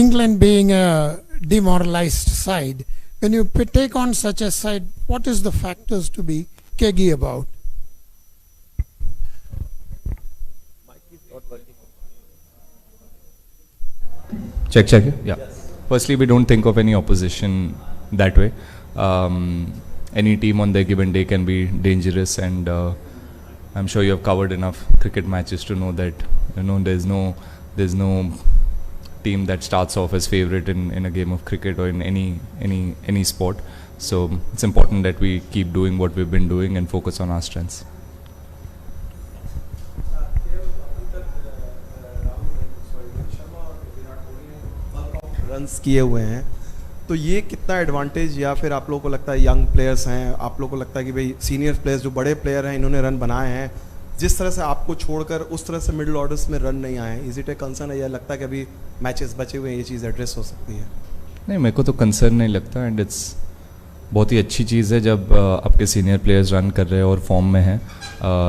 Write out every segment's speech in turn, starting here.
England being a demoralized side, when you take on such a side, what is the factors to be keggy about? Check. Yeah. Yes. Firstly, we don't think of any opposition that way. Any team on their given day can be dangerous, and I'm sure you have covered enough cricket matches to know that there's no team that starts off as favorite in a game of cricket or in any sport. So it's important that we keep doing what we've been doing and focus on our strengths. Runs किए हुए हैं, तो ये कितना advantage, या फिर आप लोगों को लगता है यंग प्लेयर्स हैं, आप लोगों को लगता है कि भाई सीनियर प्लेयर्स जो बड़े प्लेयर हैं इन्होंने रन बनाए हैं, जिस तरह से आपको छोड़कर उस तरह से मिडिल ऑर्डर्स में रन नहीं आए, इज इट ए कंसर्न है या लगता है कि अभी मैचेस बचे हुए हैं ये चीज़ एड्रेस हो सकती है? नहीं, मेरे को तो कंसर्न नहीं लगता, एंड इट्स बहुत ही अच्छी चीज़ है जब आपके सीनियर प्लेयर्स रन कर रहे हैं और फॉर्म में हैं.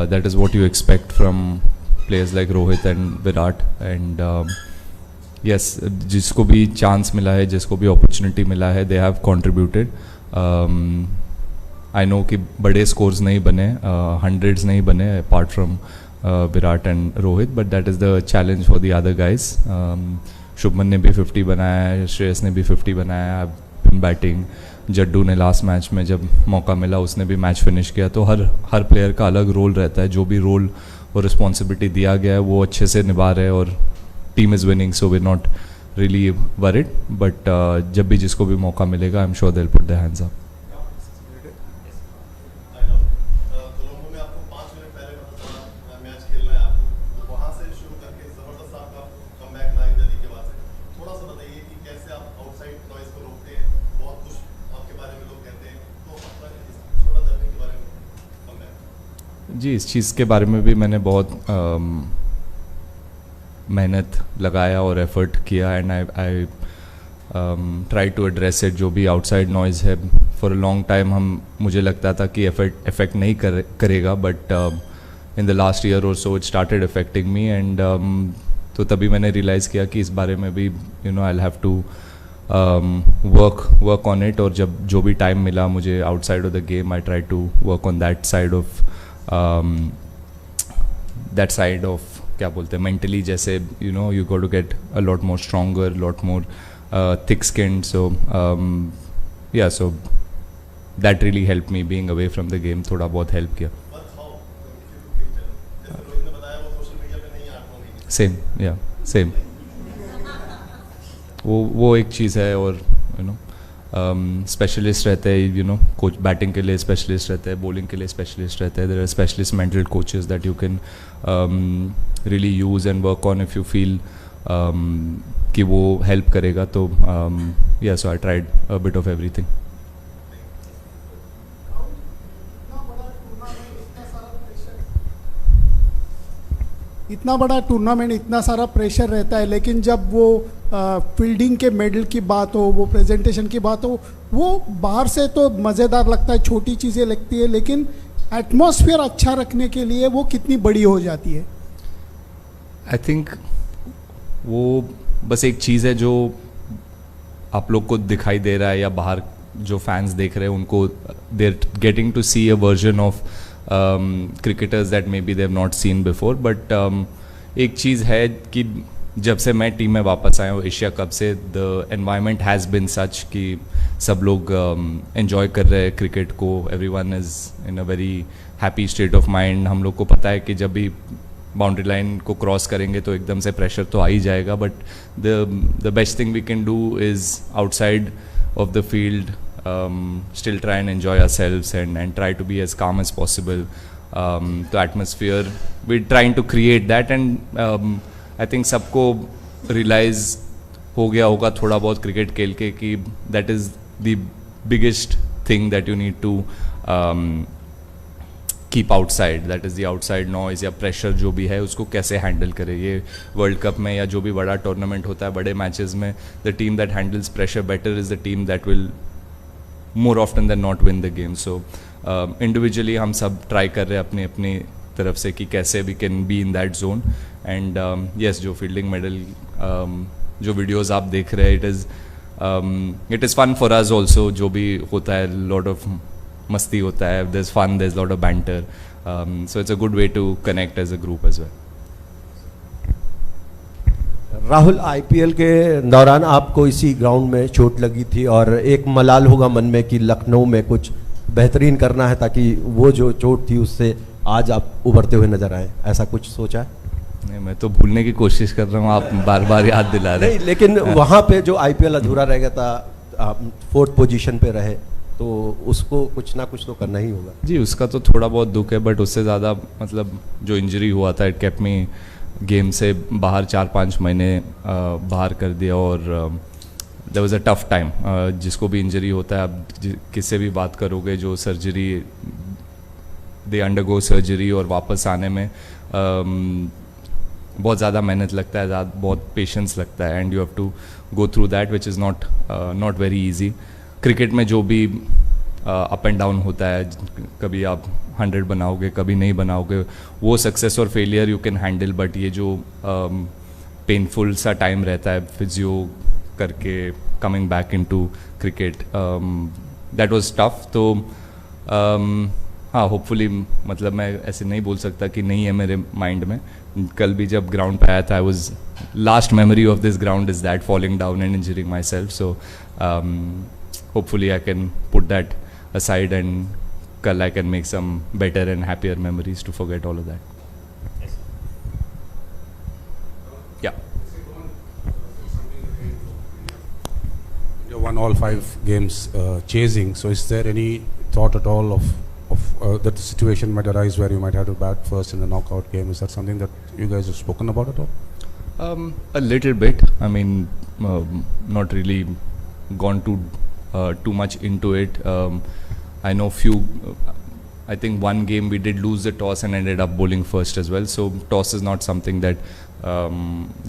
That is what you expect from players like Rohit and Virat. And yes, जिसको भी चांस मिला है, जिसको भी अपॉर्चुनिटी मिला है, they have contributed. I know कि बड़े स्कोर्स नहीं बने, हंड्रेड्स नहीं बने apart from Virat and Rohit, but that is the challenge for the other guys. Shubman ने भी 50 बनाया है, श्रेयस ने भी 50 बनाया है बैटिंग. जड्डू ने लास्ट मैच में जब मौका मिला उसने भी मैच फिनिश किया. तो हर प्लेयर का अलग रोल रहता है. जो भी रोल और रिस्पॉन्सिबिलिटी दिया गया है वो अच्छे से निभा रहे हैं, और team is winning, so we not really worried. But जब भी जिसको भी मौका मिलेगा, I am sure they will put their hands up. जी, इस चीज़ के बारे में भी मैंने बहुत मेहनत लगाया और एफर्ट किया, and I try to address it. जो भी आउटसाइड नॉइज़ है, फॉर अ लॉन्ग टाइम मुझे लगता था कि इफेक्ट नहीं करेगा, but in the last year और so it started affecting me. And तो तभी मैंने रियलाइज़ किया कि इस बारे में भी I will have to work on it. और जब जो भी टाइम मिला मुझे outside of the game, I try to work on that side of क्या बोलते हैं, मेंटली. जैसे you got to get a lot more stronger, lot more thick skinned. So yeah, so that really help me. Being away from the game थोड़ा बहुत help किया. Same वो एक चीज़ है. और स्पेशलिस्ट रहते हैं, कोच बैटिंग के लिए स्पेशलिस्ट रहते हैं, बॉलिंग के लिए स्पेशलिस्ट रहते हैं. There are specialist mental coaches that you can really use and work on if you feel कि वो हेल्प करेगा. तो so I tried a bit of everything. इतना बड़ा टूर्नामेंट, इतना सारा प्रेशर रहता है, लेकिन जब वो फील्डिंग के मेडल की बात हो, वो प्रेजेंटेशन की बात हो, वो बाहर से तो मज़ेदार लगता है, छोटी चीज़ें लगती है, लेकिन एटमॉस्फेयर अच्छा रखने के लिए वो कितनी बड़ी हो जाती है. आई थिंक वो बस एक चीज़ है जो आप लोग को दिखाई दे रहा है, या बाहर जो फैंस देख रहे हैं उनको, they are getting to see a version of cricketers that maybe they have not seen before. But एक चीज़ है कि जब से मैं टीम में वापस आया हूँ एशिया कप से, the environment has been such कि सब लोग enjoy कर रहे हैं क्रिकेट को. everyone is in a very happy state of mind. हम लोग को पता है कि जब भी बाउंड्री लाइन को क्रॉस करेंगे तो एकदम से प्रेशर तो आ ही जाएगा. But the best thing we can do is outside of the field still try and enjoy ourselves and try to be as calm as possible. The atmosphere, we're trying to create that, and I think सबको realize हो गया होगा थोड़ा बहुत cricket खेल के कि that is the biggest thing that you need to keep outside. That is the outside noise या pressure जो भी है उसको कैसे हैंडल करें. ये वर्ल्ड कप में या जो भी बड़ा टूर्नामेंट होता है, बड़े मैचेस में, the team that handles pressure better is the team that will more often than not win the game. So individually हम सब ट्राई कर रहे हैं अपनी अपनी तरफ से कि कैसे we can be in that zone. And yes, जो फील्डिंग मेडल जो वीडियोस आप देख रहे हैं, it is fun for us also. जो भी होता है, lot of मस्ती होता है, there's fun, there's lot of banter, so it's a good way to connect as a group as well. Rahul, IPL के दौरान आपको इसी ग्राउंड में चोट लगी थी और एक मलाल होगा मन में कि लखनऊ में कुछ बेहतरीन करना है ताकि वो जो चोट थी उससे आज आप उभरते हुए नजर आए, ऐसा कुछ सोचा है? नहीं, मैं तो भूलने की कोशिश कर रहा हूँ, आप बार बार याद दिला रहे हैं। नहीं, लेकिन वहाँ पे जो आईपीएल अधूरा रह गया था, आप 4th पोजीशन पे रहे, तो उसको कुछ ना कुछ तो करना ही होगा। जी, उसका तो थोड़ा बहुत दुख है, बट उससे ज़्यादा मतलब जो इंजरी हुआ था, इट केप्ट मी गेम से बाहर 4-5 महीने बाहर कर दिया, और there was a tough time. जिसको भी इंजरी होता है, आप किससे भी बात करोगे, जो सर्जरी दे अंडरगो सर्जरी और वापस आने में बहुत ज़्यादा मेहनत लगता है, बहुत पेशेंस लगता है, and you have to go through that which is not very easy. Cricket में जो भी अप एंड डाउन होता है, कभी आप 100 बनाओगे, कभी नहीं बनाओगे, वो सक्सेस और failure you can handle, but ये जो पेनफुल सा टाइम रहता है फिजियो करके coming back into cricket, that was tough. तो हाँ, होपफुली, मतलब मैं ऐसे नहीं बोल सकता कि नहीं है मेरे माइंड में। कल भी जब ग्राउंड पे आया था, I was last memory of this ground is that falling down and injuring my self, so hopefully I can put that aside, and kal I can make some better and happier memories to forget all of that. Yeah. You won all 5 games chasing, so is there any thought at all of that the situation might arise where you might have to bat first in the knockout game? Is that something that you guys have spoken about at all? A little bit. I mean, not really gone too much into it. I know I think one game we did lose the toss and ended up bowling first as well. So toss is not something that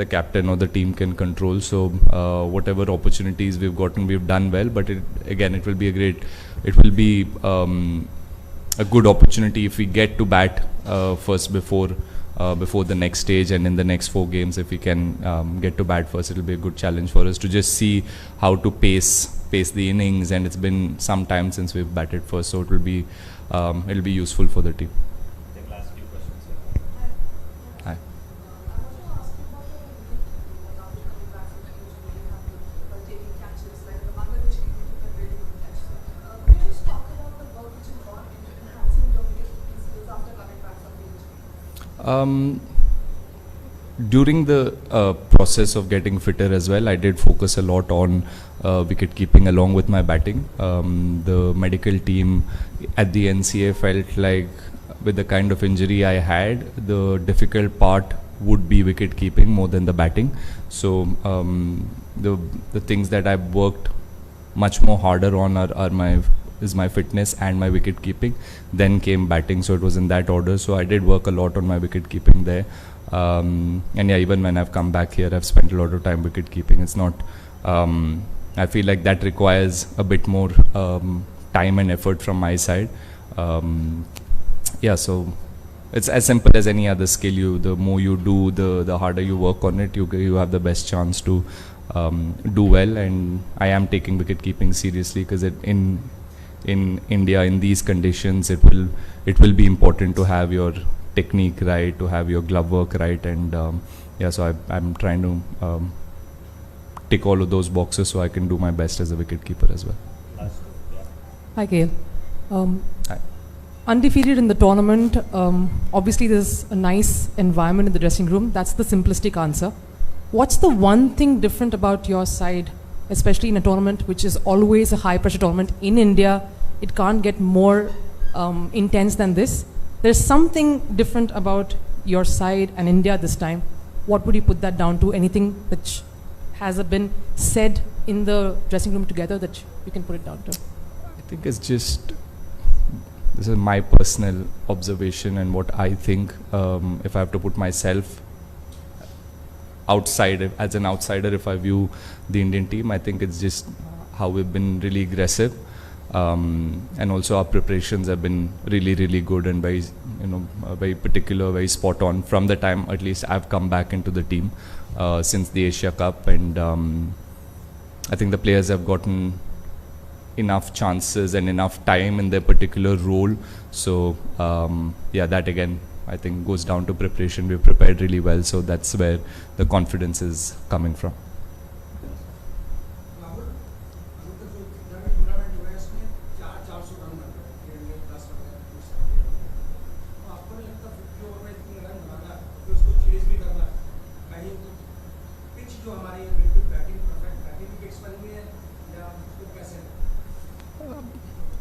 the captain or the team can control. So whatever opportunities we've gotten, we've done well. But it will be a good opportunity if we get to bat first before the next stage, and in the next 4 games, if we can get to bat first, it will be a good challenge for us to just see how to pace the innings, and it's been some time since we've batted first, so it'll be useful for the team. Take last few questions. Sir. Hi. I want to ask you about the after coming back from the injury, you have been taking catches, like the Bangladesh team took a really good catch. Could you just talk about the work which you've gone into enhancing your wicket skills after coming back from the injury? During the process of getting fitter as well, I did focus a lot on wicket keeping along with my batting. The medical team at the NCA felt like with the kind of injury I had, the difficult part would be wicket keeping more than the batting. So the things that I've worked much more harder on are my fitness and my wicket keeping. Then came batting, so it was in that order. So I did work a lot on my wicket keeping there. And yeah, even when I've come back here, I've spent a lot of time wicket keeping. It's not, I feel like that requires a bit more time and effort from my side. Yeah, so it's as simple as any other skill. The more you do, the harder you work on it, you have the best chance to do well. And I am taking wicket keeping seriously, because in India, in these conditions, it will be important to have your technique right, to have your glove work right, and yeah, so I'm trying to tick all of those boxes so I can do my best as a wicket keeper as well. Hi, Gail. Hi. Undefeated in the tournament. Obviously, there's a nice environment in the dressing room. That's the simplistic answer. What's the one thing different about your side, especially in a tournament which is always a high-pressure tournament in India? It can't get more intense than this. There's something different about your side and India this time. What would you put that down to? Anything which has been said in the dressing room together that you can put it down to? I think it's just, this is my personal observation and what I think. If I have to put myself outside, as an outsider, if I view the Indian team, I think it's just how we've been really aggressive. And also our preparations have been really, really good and very, very particular, very spot on from the time at least I've come back into the team since the Asia Cup. And I think the players have gotten enough chances and enough time in their particular role. So yeah, that again, I think goes down to preparation. We've prepared really well, so that's where the confidence is coming from.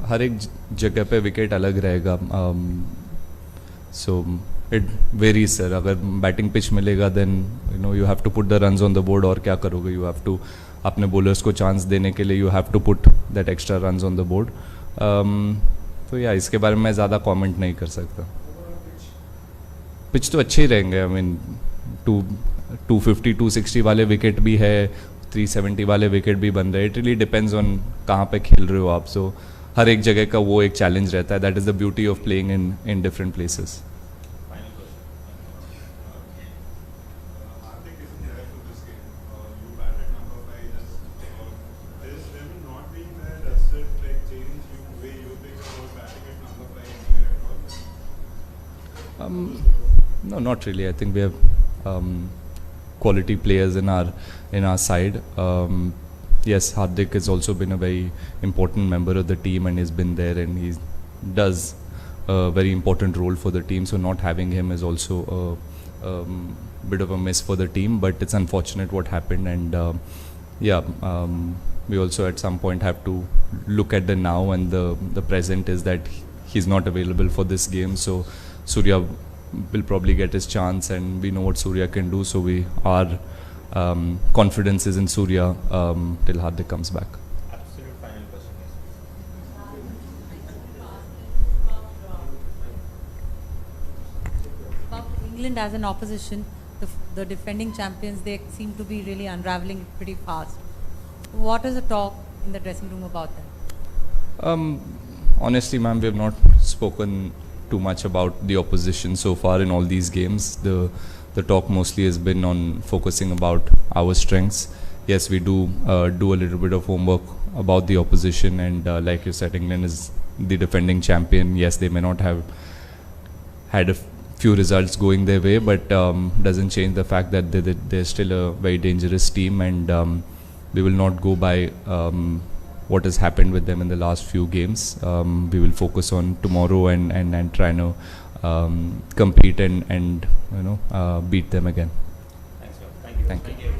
हर एक जगह पे wicket अलग रहेगा, so it varies sir. अगर batting pitch मिलेगा then you have to put the runs on the board, और क्या करोगे, यू हैव टू अपने बॉलर्स को चांस देने के लिए you have to put that extra runs on the board. तो या इसके बारे में मैं ज़्यादा कमेंट नहीं कर सकता. पिच तो अच्छे ही रहेंगे. आई मीन 250 260 वाले विकेट भी है, 370 वाले विकेट भी बन रहे हैं. इट रियली डिपेंड्स ऑन कहाँ पे खेल रहे हो आप. सो हर एक जगह का वो एक चैलेंज रहता है. That is the beauty of playing in different places. No, not really. I think we have quality players in our side. Yes, Hardik has also been a very important member of the team and he's been there and he does a very important role for the team. So not having him is also a bit of a miss for the team. But it's unfortunate what happened, and we also at some point have to look at the now, and the present is that he's not available for this game. So Surya will probably get his chance, and we know what Surya can do. So our confidence is in Surya till Hardik comes back. Absolute final question. About England as an opposition, the defending champions, they seem to be really unraveling it pretty fast. What is the talk in the dressing room about that? Honestly, ma'am, we have not spoken too much about the opposition so far in all these games. The talk mostly has been on focusing about our strengths. Yes, we do a little bit of homework about the opposition, and like you said, England is the defending champion. Yes, they may not have had a few results going their way, but doesn't change the fact that they're still a very dangerous team, and we will not go by what has happened with them in the last few games. We will focus on tomorrow and try to compete and beat them again. Thanks, sir. Thank you. Thank you.